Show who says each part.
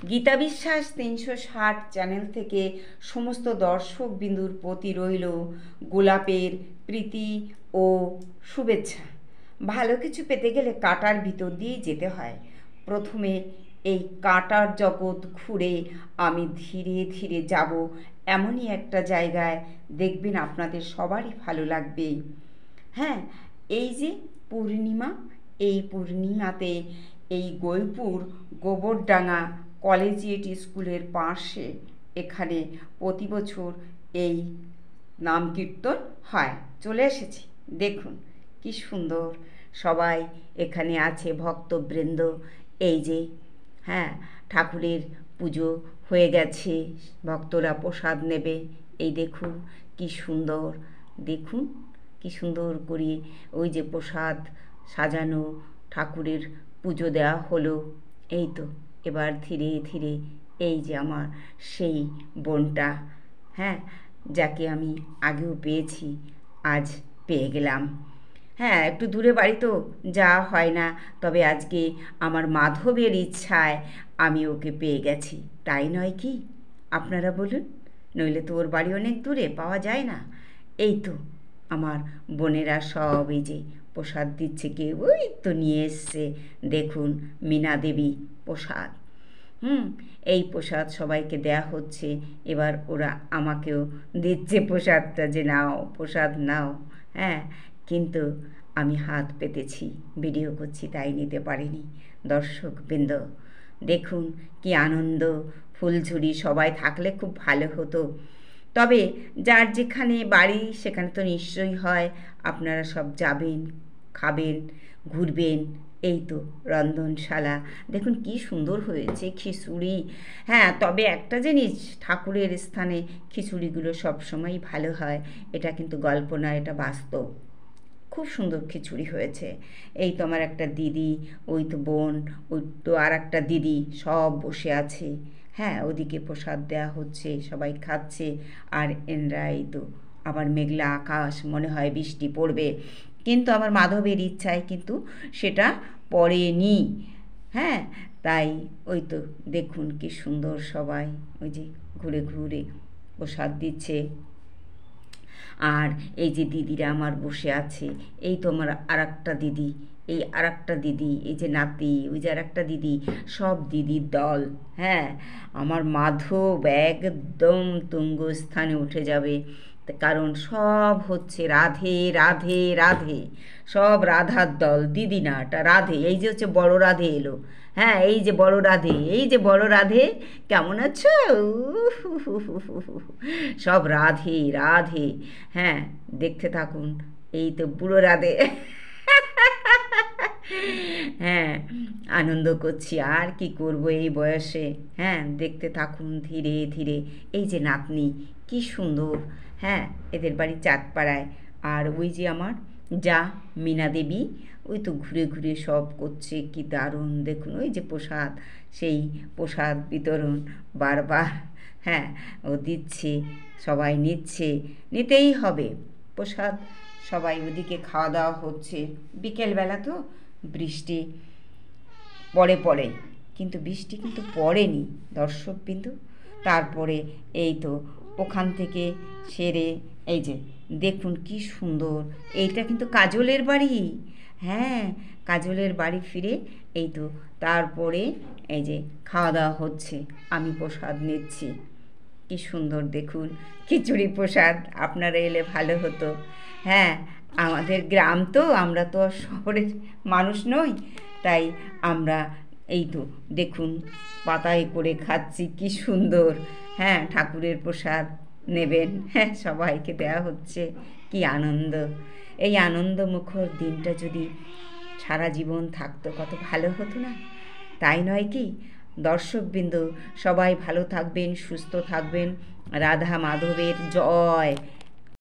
Speaker 1: গীতা বিশ্বাস ৩৬০ চ্যানেল থেকে সমস্ত দর্শক বিন্দুর প্রতি রইল গোলাপের প্রীতি ও শুভেচ্ছা। ভালো কিছু পেতে গেলে কাঁটার ভিতর দিয়ে যেতে হয়। প্রথমে এই কাঁটার জগৎ ঘুরে আমি ধীরে ধীরে যাব এমনই একটা জায়গায়, দেখবেন আপনাদের সবারই ভালো লাগবে। হ্যাঁ, এই যে পূর্ণিমা, এই পূর্ণিমাতে এই গৈপুর গোবরডাঙ্গা কলেজিয়েট স্কুলের পাশে এখানে প্রতি বছর এই নাম কীর্তন হয়। চলে এসেছি, দেখুন কি সুন্দর সবাই এখানে আছে ভক্তবৃন্দ। এই যে হ্যাঁ, ঠাকুরের পুজো হয়ে গেছে, ভক্তরা প্রসাদ নেবে। এই দেখুন কি সুন্দর, দেখুন কি সুন্দর করে ওই যে প্রসাদ সাজানো, ঠাকুরের পুজো দেওয়া হলো। এই তো এবার ধীরে ধীরে এই যে আমার সেই বোনটা, হ্যাঁ, যাকে আমি আগেও পেয়েছি, আজ পেয়ে গেলাম। হ্যাঁ, একটু দূরে বাড়ি তো যাওয়া হয় না, তবে আজকে আমার মাধবের ইচ্ছায় আমি ওকে পেয়ে গেছি, তাই নয় কি? আপনারা বলুন, নইলে তো ওর বাড়ি অনেক দূরে, পাওয়া যায় না। এই তো আমার বোনেরা সব এই যে প্রসাদ দিচ্ছে, কে ওই তো নিয়ে এসছে, দেখুন মীনা দেবী প্রসাদ। এই প্রসাদ সবাইকে দেয়া হচ্ছে। এবার ওরা আমাকেও দিচ্ছে প্রসাদটা, যে নাও প্রসাদ নাও। হ্যাঁ, কিন্তু আমি হাত পেতেছি, ভিডিও করছি, তাই নিতে পারিনি। দর্শকবৃন্দ দেখুন কি আনন্দ, ফুলঝুরি সবাই থাকলে খুব ভালো হতো। তবে যার যেখানে বাড়ি সেখানে তো নিশ্চয়ই হয়, আপনারা সব যাবেন, খাবেন, ঘুরবেন। এই তো রন্ধনশালা, দেখুন কি সুন্দর হয়েছে খিচুড়ি। হ্যাঁ, তবে একটা জিনিস, ঠাকুরের স্থানে খিচুড়িগুলো সবসময়ই ভালো হয়, এটা কিন্তু গল্প না, এটা বাস্তব। খুব সুন্দর খিচুড়ি হয়েছে। এই তো আমার একটা দিদি, ওই তো বোন, ওই তো আর একটা দিদি, সব বসে আছে। হ্যাঁ, ওদিকে প্রসাদ দেওয়া হচ্ছে, সবাই খাচ্ছে। আর এনরা এই তো আবার মেঘলা আকাশ, মনে হয় বৃষ্টি পড়বে, কিন্তু আমার মাধবের ইচ্ছায় কিন্তু সেটা পড়েনি। হ্যাঁ, তাই ওই তো দেখুন কি সুন্দর সবাই ওই যে ঘুরে ঘুরে প্রসাদ দিচ্ছে। আর এই যে দিদিরা আমার বসে আছে, এই তো আমার আর একটা দিদি, এই আর একটা দিদি, এই যে নাতি, ওই যে আর একটা দিদি, সব দিদির দল। হ্যাঁ, আমার মাধব একদম তুঙ্গস্থানে উঠে যাবে, কারণ সব হচ্ছে রাধে রাধে রাধে, সব রাধার দল, দিদি না, এটা রাধে। এই যে হচ্ছে বড় রাধে এলো। হ্যাঁ, এই যে বড় রাধে, এই যে বড় রাধে, কেমন আছো? সব রাধে রাধে। হ্যাঁ, দেখতে থাকুন। এই তো বুড়ো রাধে। হ্যাঁ, আনন্দ করছি, আর কি করব এই বয়সে। হ্যাঁ, দেখতে থাকুন ধীরে ধীরে। এই যে নাতনি, কি সুন্দর। হ্যাঁ, এদের বাড়ি চাঁদপাড়ায়। আর ওই যে আমার যা মীনা দেবী, ওই তো ঘুরে ঘুরে সব করছে, কি দারুণ দেখুন। ওই যে প্রসাদ, সেই প্রসাদ বিতরণ বারবার, হ্যাঁ, ও দিচ্ছে, সবাই নিচ্ছে, নিতেই হবে প্রসাদ। সবাই ওদিকে খাওয়া দাওয়া হচ্ছে, বিকেলবেলা তো বৃষ্টি পড়ে পড়ে, কিন্তু বৃষ্টি কিন্তু পড়েনি দর্শকবিন্দু। তারপরে এই তো ওখান থেকে সেরে এই যে দেখুন কি সুন্দর, এইটা কিন্তু কাজলের বাড়ি। হ্যাঁ, কাজলের বাড়ি ফিরে এই তো তারপরে এই যে খাওয়া দাওয়া হচ্ছে, আমি প্রসাদ নিচ্ছি। কি সুন্দর দেখুন খিচুড়ি প্রসাদ, আপনারা এলে ভালো হতো। হ্যাঁ, আমাদের গ্রাম তো, আমরা তো আর শহরের মানুষ নই, তাই আমরা এই তো দেখুন পাতায় করে খাচ্ছি, কি সুন্দর। হ্যাঁ, ঠাকুরের প্রসাদ নেবেন, হ্যাঁ, সবাইকে দেওয়া হচ্ছে, কি আনন্দ। এই আনন্দমুখর দিনটা যদি সারা জীবন থাকতো, কত ভালো হতো না, তাই নয় কি? দর্শকবৃন্দ সবাই ভালো থাকবেন, সুস্থ থাকবেন। রাধা মাধবের জয়।